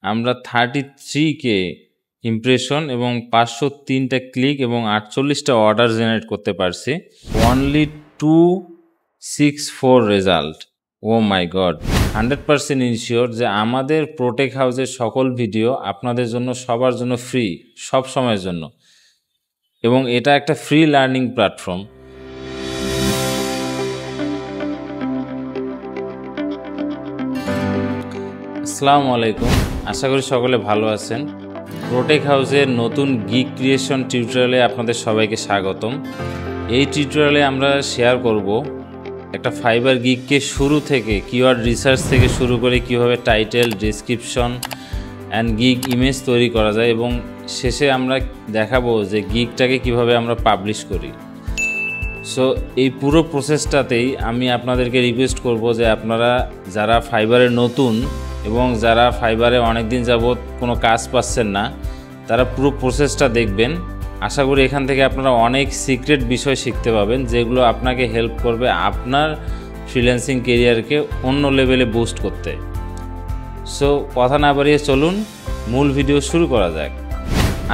আমরা 33K impression এবং 503টা click এবং 48টা অর্ডার জেনারেট করতে পারছি। Only 264 result. Oh my God, 100% ensure যে আমাদের প্রোটেক হাউসের সকল ভিডিও আপনাদের জন্য, সবার জন্য ফ্রি, সব সময়ের জন্য, এবং এটা একটা ফ্রি লার্নিং প্ল্যাটফর্ম। আসসালামু আলাইকুম, আশা করি সকলে ভালো আছেন। প্রোটেক হাউসের নতুন গিগ ক্রিয়েশন টিউটোরিয়ালে আপনাদের সবাইকে স্বাগতম। এই টিউটোরিয়ালে আমরা শেয়ার করব একটা ফাইবার গিগকে শুরু থেকে কিওয়ার্ড রিসার্চ থেকে শুরু করে কিভাবে title, description and gig image তৈরি করা যায়, এবং শেষে আমরা দেখাবো যে গিগটাকে কিভাবে আমরা পাবলিশ করি। সো এই পুরো প্রসেসটাতেই আমি আপনাদেরকে রিকোয়েস্ট করব যে আপনারা যারা ফাইবারে নতুন এবং যারা ফাইবারে অনেক দিন যাবৎ কোনো কাজ পাচ্ছেন না, তারা পুরো প্রসেসটা দেখবেন। আশা করি এখান থেকে আপনারা অনেক সিক্রেট বিষয় শিখতে পাবেন, যেগুলো আপনাকে হেল্প করবে আপনার ফ্রিল্যান্সিং কেরিয়ারকে অন্য লেভেলে বুস্ট করতে। সো কথা না বাড়িয়ে চলুন মূল ভিডিও শুরু করা যাক।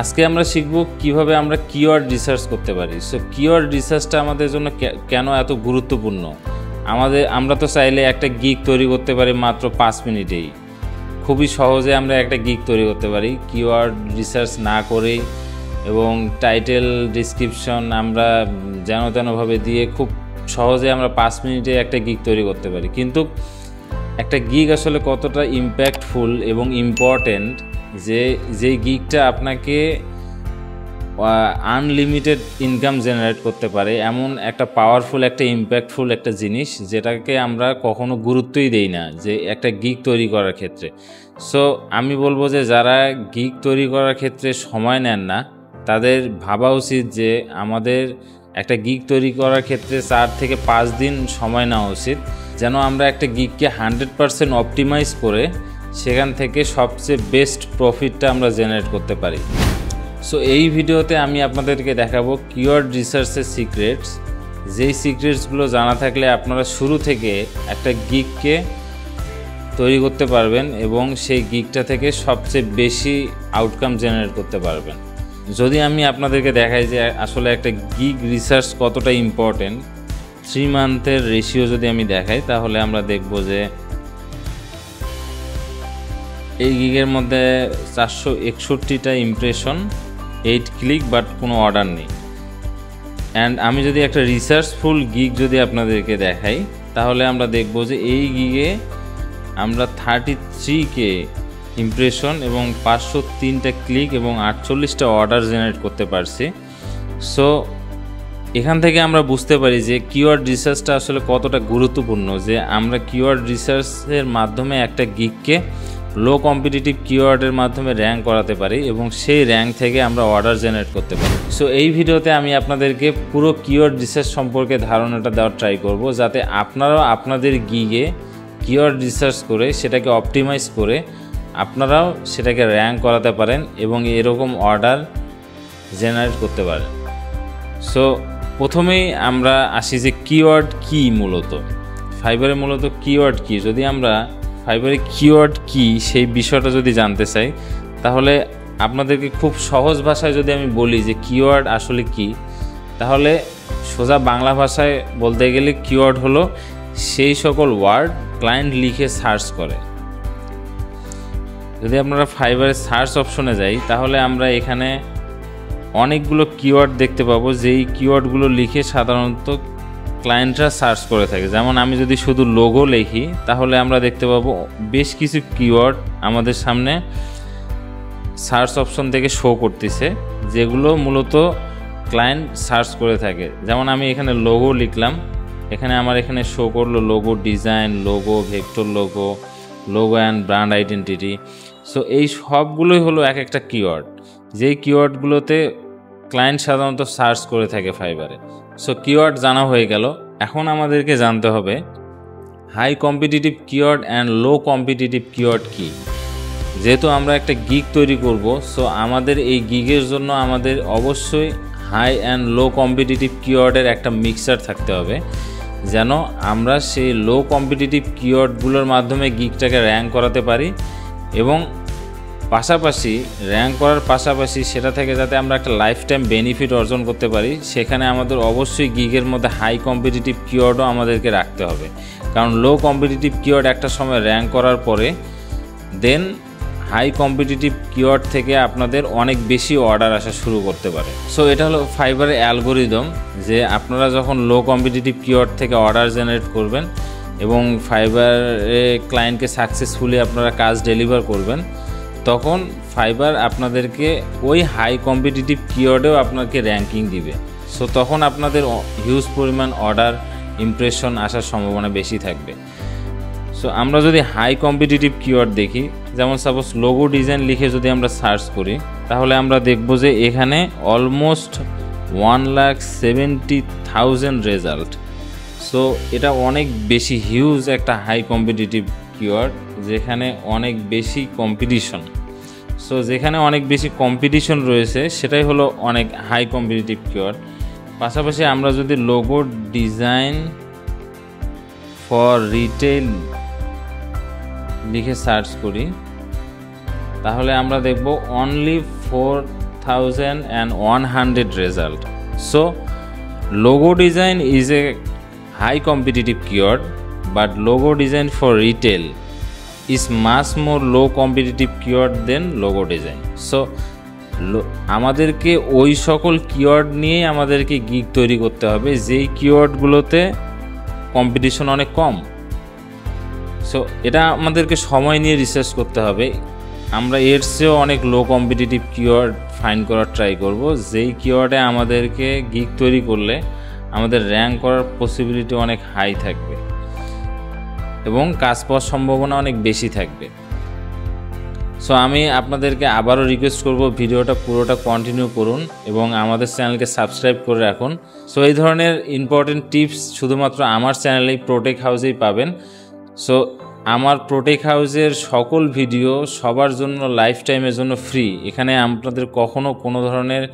আজকে আমরা শিখব কিভাবে আমরা কিওয়ার্ড রিসার্চ করতে পারি। সো কিওয়ার্ড রিসার্চটা আমাদের জন্য কেন এত গুরুত্বপূর্ণ? আমরা তো চাইলে একটা গিগ তৈরি করতে পারি মাত্র 5 মিনিটেই, খুবই সহজে আমরা একটা গিগ তৈরি করতে পারি কিওয়ার্ড রিসার্চ না করেই, এবং টাইটেল, ডিসক্রিপশন আমরা যেন তেনভাবে দিয়ে খুব সহজে আমরা 5 মিনিটে একটা গিগ তৈরি করতে পারি। কিন্তু একটা গিগ আসলে কতটা ইম্প্যাক্টফুল এবং ইম্পর্টেন্ট, যেই গিগটা আপনাকে আনলিমিটেড ইনকাম জেনারেট করতে পারে, এমন একটা পাওয়ারফুল, একটা ইম্প্যাক্টফুল একটা জিনিস, যেটাকে আমরা কখনো গুরুত্বই দেই না যে একটা গিগ তৈরি করার ক্ষেত্রে। সো আমি বলবো যে যারা গিগ তৈরি করার ক্ষেত্রে সময় নেন না, তাদের ভাবা উচিত যে আমাদের একটা গিগ তৈরি করার ক্ষেত্রে 4 থেকে 5 দিন সময় নেওয়া উচিত, যেন আমরা একটা গিগকে 100% অপটিমাইজ করে সেখান থেকে সবচেয়ে বেস্ট প্রফিটটা আমরা জেনারেট করতে পারি। সো এই ভিডিওতে আমি আপনাদেরকে দেখাবো কিওয়ার্ড রিসার্চের সিক্রেটস, যেই সিক্রেটসগুলো জানা থাকলে আপনারা শুরু থেকে একটা গিগকে তৈরি করতে পারবেন এবং সেই গিগটা থেকে সবচেয়ে বেশি আউটকাম জেনারেট করতে পারবেন। যদি আমি আপনাদেরকে দেখাই যে আসলে একটা গিগ রিসার্চ কতটা ইম্পর্টেন্ট, 3 মান্থের রেশিও যদি আমি দেখাই, তাহলে আমরা দেখব যে এই গিগের মধ্যে 461টা ইমপ্রেশন, 8 ক্লিক, বাট কোনো অর্ডার নেই। অ্যান্ড আমি যদি একটা রিসার্চফুল গিগ যদি আপনাদেরকে দেখাই, তাহলে আমরা দেখব যে এই গিগে আমরা 33K ইমপ্রেশন এবং 503টা ক্লিক এবং 48টা অর্ডার জেনারেট করতে পারছি। সো এখান থেকে আমরা বুঝতে পারি যে কিওয়ার্ড রিসার্চটা আসলে কতটা গুরুত্বপূর্ণ, যে আমরা কিওয়ার্ড রিসার্চের মাধ্যমে একটা গিগকে লো কম্পিটিটিভ কিওয়ার্ডের মাধ্যমে র্যাঙ্ক করাতে পারি এবং সেই র্যাঙ্ক থেকে আমরা অর্ডার জেনারেট করতে পারি। সো এই ভিডিওতে আমি আপনাদেরকে পুরো কিওয়ার্ড রিসার্চ সম্পর্কে ধারণাটা দেওয়ার ট্রাই করব, যাতে আপনারাও আপনাদের গিগে কিওয়ার্ড রিসার্চ করে সেটাকে অপটিমাইজ করে আপনারাও সেটাকে র্যাঙ্ক করাতে পারেন এবং এরকম অর্ডার জেনারেট করতে পারেন। সো প্রথমেই আমরা আসি যে কিওয়ার্ড কি মূলত, ফাইবারে মূলত কিওয়ার্ড কি। যদি আমরা ফাইবারে কিওয়ার্ড কি সেই বিষয়টা যদি জানতে চাই, তাহলে আপনাদেরকে খুব সহজ ভাষায় যদি আমি বলি যে কিওয়ার্ড আসলে কি, তাহলে সোজা বাংলা ভাষায় বলতে গেলে কিওয়ার্ড হলো সেই সকল ওয়ার্ড ক্লায়েন্ট লিখে সার্চ করে। যদি আপনারা ফাইবারে সার্চ অপশনে যাই, তাহলে আমরা এখানে অনেকগুলো কিওয়ার্ড দেখতে পাবো, যেই কিওয়ার্ডগুলো লিখে সাধারণত ক্লায়েন্টরা সার্চ করে থাকে। যেমন আমি যদি শুধু লোগো লিখি, তাহলে আমরা দেখতে পাবো বেশ কিছু কিওয়ার্ড আমাদের সামনে সার্চ অপশন থেকে শো করতেছে, যেগুলো মূলত ক্লায়েন্ট সার্চ করে থাকে। যেমন আমি এখানে লোগো লিখলাম, আমার এখানে শো করলো logo design, logo, vector logo, logo and brand identity. So এই সবগুলোই হলো এক একটা কিওয়ার্ড, যেই কিওয়ার্ডগুলোতে ক্লায়েন্ট সাধারণত সার্চ করে থাকে ফাইবারে। সো কিওয়ার্ড জানা হয়ে গেল, এখন আমাদেরকে জানতে হবে high competitive keyword and low competitive keyword কি। যেহেতু আমরা একটা গিগ তৈরি করব, সো আমাদের এই গিগের জন্য আমাদের অবশ্যই হাই অ্যান্ড লো কম্পিটিটিভ কিওয়ার্ডের একটা মিক্সার থাকতে হবে, যেন আমরা সেই লো কম্পিটিটিভ কিওয়ার্ডগুলোর মাধ্যমে গিগটাকে র্যাঙ্ক করাতে পারি এবং পাশাপাশি র্যাঙ্ক করার পাশাপাশি সেটা থেকে যাতে আমরা একটা লাইফ টাইম বেনিফিট অর্জন করতে পারি, সেখানে আমাদের অবশ্যই গিগের মধ্যে হাই কম্পিটিটিভ কিওয়ার্ডও আমাদেরকে রাখতে হবে। কারণ লো কম্পিটিটিভ কিওয়ার্ড একটা সময় র্যাঙ্ক করার পরে দেন হাই কম্পিটিটিভ কিওয়ার্ড থেকে আপনাদের অনেক বেশি অর্ডার আসা শুরু করতে পারে। সো এটা হলো ফাইবারের অ্যালগোরিদম, যে আপনারা যখন লো কম্পিটিটিভ কিওয়ার্ড থেকে অর্ডার জেনারেট করবেন এবং ফাইবারে ক্লায়েন্টকে সাকসেসফুলি আপনারা কাজ ডেলিভার করবেন, তখন ফাইবার আপনাদেরকে ওই হাই কম্পিটিটিভ কিওয়ার্ডেও আপনাকে র্যাঙ্কিং দিবে। সো তখন আপনাদের হিউজ পরিমাণ অর্ডার ইমপ্রেশন আসার সম্ভাবনা বেশি থাকবে। সো আমরা যদি হাই কম্পিটিটিভ কিওয়ার্ড দেখি, যেমন সাপোজ লোগো ডিজাইন লিখে যদি আমরা সার্চ করি, তাহলে আমরা দেখব যে এখানে অলমোস্ট 1,70,000 রেজাল্ট। সো এটা অনেক বেশি হিউজ একটা হাই কম্পিটিটিভ কিওয়ার্ড, যেখানে অনেক বেশি কম্পিটিশন। সো যেখানে অনেক বেশি কম্পিটিশন রয়েছে সেটাই হলো অনেক হাই কম্পিটিটিভ কিওয়ার্ড। পাশাপাশি আমরা যদি লোগো ডিজাইন ফর রিটেল লিখে সার্চ করি, তাহলে আমরা দেখব only 4,100 result. So logo design is a high competitive keyword, but logo design for retail is much more low competitive keyword than logo design. So আমাদেরকে ওই সকল কিওয়ার্ড নিয়ে আমাদেরকে গিগ তৈরি করতে হবে যেই কিওয়ার্ডগুলোতে কম্পিটিশন অনেক কম। সো এটা আমাদেরকে সময় নিয়ে রিসার্চ করতে হবে। আমরা এর চেয়েও অনেক লো কম্পিটিটিভ কিওয়ার্ড ফাইন্ড করার ট্রাই করব, যেই কিওয়ার্ডে আমাদেরকে গিগ তৈরি করলে আমাদের র্যাঙ্ক করার পসিবিলিটি অনেক হাই থাকবে এবং কাজ পাওয়ার সম্ভাবনা অনেক বেশি থাকবে। সো আমি আপনাদেরকে আবারও রিকোয়েস্ট করব, ভিডিওটা পুরোটা কন্টিনিউ করুন এবং আমাদের চ্যানেলকে সাবস্ক্রাইব করে রাখুন। সো এই ধরনের ইম্পর্টেন্ট টিপস শুধুমাত্র আমার চ্যানেলেই প্রোটেক হাউসেই পাবেন। সো আমার প্রোটেক হাউসের সকল ভিডিও সবার জন্য লাইফ টাইমের জন্য ফ্রি। এখানে আপনাদের কখনো কোনো ধরনের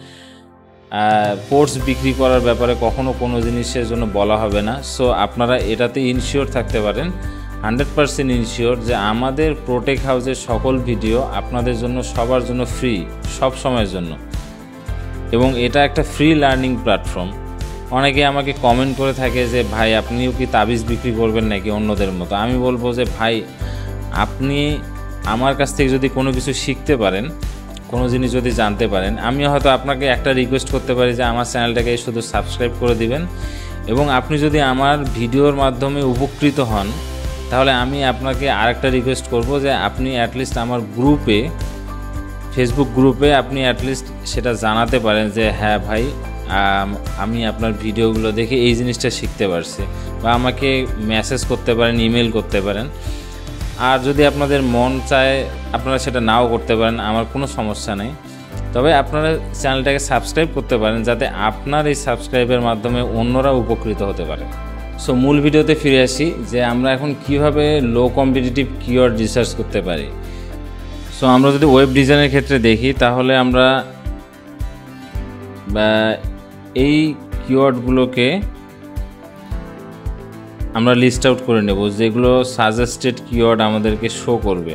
কোর্স বিক্রি করার ব্যাপারে কখনো কোনো জিনিসের জন্য বলা হবে না। সো আপনারা এটাতে ইনশিওর থাকতে পারেন, 100% ইনশিওর যে আমাদের প্রোটেক হাউসের সকল ভিডিও আপনাদের জন্য সবার জন্য ফ্রি, সব সময়ের জন্য। এবং এটা একটা ফ্রি লার্নিং প্ল্যাটফর্ম। অনেকে আমাকে কমেন্ট করে থাকে যে ভাই আপনিও কি তাবিজ বিক্রি করবেন নাকি অন্যদের মতো। আমি বলবো যে ভাই আপনি আমার কাছ থেকে যদি কোনো কিছু শিখতে পারেন, কোনো জিনিস যদি জানতে পারেন, আমি হয়তো আপনাকে একটা রিকোয়েস্ট করতে পারি যে আমার চ্যানেলটাকে শুধু সাবস্ক্রাইব করে দিবেন। এবং আপনি যদি আমার ভিডিওর মাধ্যমে উপকৃত হন, তাহলে আমি আপনাকে আরেকটা রিকোয়েস্ট করব যে আপনি অ্যাটলিস্ট আমার গ্রুপে, ফেসবুক গ্রুপে আপনি অ্যাটলিস্ট সেটা জানাতে পারেন যে হ্যাঁ ভাই আমি আপনার ভিডিওগুলো দেখে এই জিনিসটা শিখতে পারছি, বা আমাকে মেসেজ করতে পারেন, ইমেল করতে পারেন। আর যদি আপনাদের মন চায় আপনারা সেটা নাও করতে পারেন, আমার কোনো সমস্যা নেই। তবে আপনারা চ্যানেলটাকে সাবস্ক্রাইব করতে পারেন যাতে আপনার এই সাবস্ক্রাইবের মাধ্যমে অন্যরা উপকৃত হতে পারে। সো মূল ভিডিওতে ফিরে আসি যে আমরা এখন কিভাবে লো কম্পিটিটিভ কিওয়ার্ড রিসার্চ করতে পারি। সো আমরা যদি ওয়েব ডিজাইনের ক্ষেত্রে দেখি, তাহলে আমরা এই কিওয়ার্ডগুলোকে আমরা লিস্ট আউট করে নেব, যেগুলো সাজেস্টেড কিওয়ার্ড আমাদেরকে শো করবে,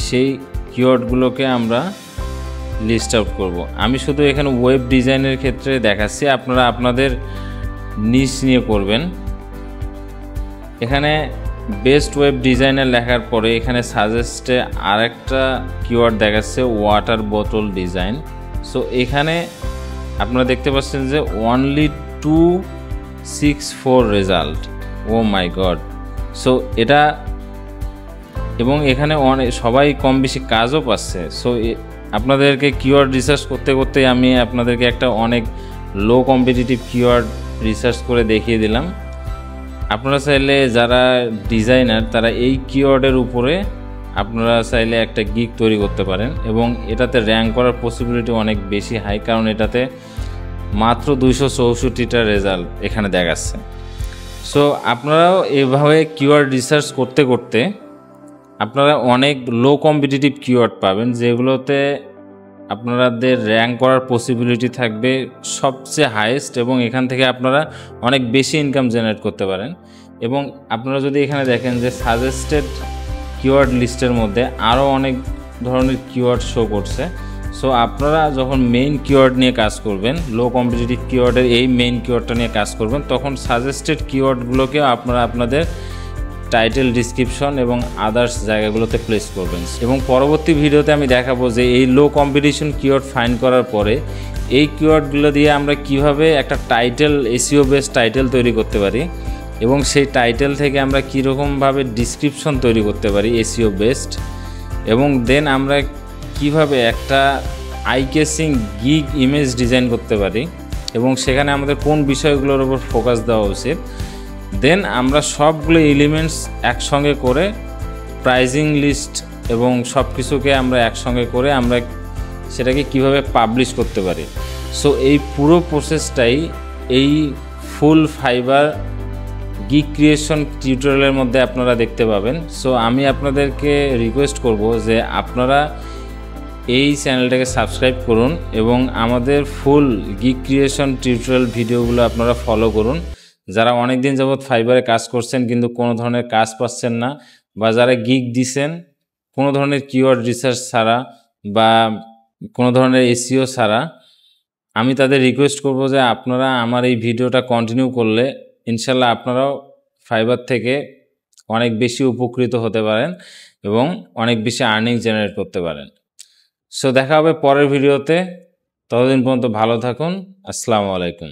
সেই কিওয়ার্ডগুলোকে আমরা লিস্ট আউট করব। আমি শুধু এখানে ওয়েব ডিজাইনের ক্ষেত্রে দেখাচ্ছি, আপনারা আপনাদের নিচ নিয়ে করবেন। এখানে বেস্ট ওয়েব ডিজাইনার লেখার পরে এখানে সাজেস্টে আরেকটা কিওয়ার্ড দেখাচ্ছে ওয়াটার বোতল ডিজাইন। সো এখানে আপনারা দেখতে পাচ্ছেন যে only 264 result. Oh my god. So এটা, এবং এখানে সবাই কম বেশি কাজও পাচ্ছে। সো আপনাদেরকে কিওয়ার্ড রিসার্চ করতে করতে আমি আপনাদেরকে একটা অনেক লো কম্পিটিটিভ কিওয়ার্ড রিসার্চ করে দেখিয়ে দিলাম। আপনারা চাইলে যারা ডিজাইনার তারা এই কিওয়ার্ডের উপরে আপনারা চাইলে একটা গিগ তৈরি করতে পারেন এবং এটাতে র্যাঙ্ক করার পসিবিলিটি অনেক বেশি হাই, কারণ এটাতে মাত্র 264টা রেজাল্ট এখানে দেখাচ্ছে। সো আপনারাও এভাবে কিওয়ার্ড রিসার্চ করতে করতে আপনারা অনেক লো কম্পিটিটিভ কিওয়ার্ড পাবেন, যেগুলোতে আপনাদের র্যাঙ্ক করার পসিবিলিটি থাকবে সবচেয়ে হাইয়েস্ট, এবং এখান থেকে আপনারা অনেক বেশি ইনকাম জেনারেট করতে পারেন। এবং আপনারা যদি এখানে দেখেন যে সাজেস্টেড কিওয়ার্ড লিস্টের মধ্যে আরও অনেক ধরনের কিওয়ার্ড শো করছে। সো আপনারা যখন মেইন কিওয়ার্ড নিয়ে কাজ করবেন, লো কম্পিটিটিভ কিওয়ার্ডের এই মেইন কিওয়ার্ডটা নিয়ে কাজ করবেন, তখন সাজেস্টেড কিওয়ার্ডগুলোকে আপনারা আপনাদের টাইটেল, ডিসক্রিপশন এবং আদার্স জায়গাগুলোতে প্লেস করবেন। এবং পরবর্তী ভিডিওতে আমি দেখাবো যে এই লো কম্পিটিশন কিওয়ার্ড ফাইন্ড করার পরে এই কিওয়ার্ডগুলো দিয়ে আমরা কিভাবে একটা টাইটেল, এসইও বেসড টাইটেল তৈরি করতে পারি এবং সেই টাইটেল থেকে আমরা কীরকমভাবে ডিসক্রিপশন তৈরি করতে পারি এসইও বেসড, এবং দেন আমরা কিভাবে একটা I casing gig image design করতে পারি এবং সেখানে আমাদের কোন বিষয়গুলোর উপর ফোকাস দেওয়া উচিত। দেন আমরা সবগুলো এলিমেন্টস একসঙ্গে করে প্রাইজিং লিস্ট এবং সব কিছুকে আমরা একসঙ্গে করে আমরা সেটাকে কিভাবে পাবলিশ করতে পারি। সো এই পুরো প্রসেসটাই এই ফুল ফাইবার গিগ ক্রিয়েশন টিউটোরিয়ালের মধ্যে আপনারা দেখতে পাবেন। সো আমি আপনাদেরকে রিকোয়েস্ট করব যে আপনারা এই চ্যানেলটাকে সাবস্ক্রাইব করুন এবং আমাদের ফুল গিগ ক্রিয়েশন টিউটোরিয়াল ভিডিওগুলো আপনারা ফলো করুন। যারা অনেক দিন যাবৎ ফাইবারে কাজ করছেন কিন্তু কোনো ধরনের কাজ পাচ্ছেন না, বা যারা গিগ দিছেন কোনো ধরনের কিওয়ার্ড রিসার্চ ছাড়া বা কোনো ধরনের এসইও ছাড়া, আমি তাদের রিকোয়েস্ট করব যে আপনারা আমার এই ভিডিওটা কন্টিনিউ করলে ইনশাল্লাহ আপনারাও ফাইবার থেকে অনেক বেশি উপকৃত হতে পারেন এবং অনেক বেশি আর্নিং জেনারেট করতে পারেন। সো দেখা হবে পরের ভিডিওতে, ততদিন পর্যন্ত ভালো থাকুন। আসসালামু আলাইকুম।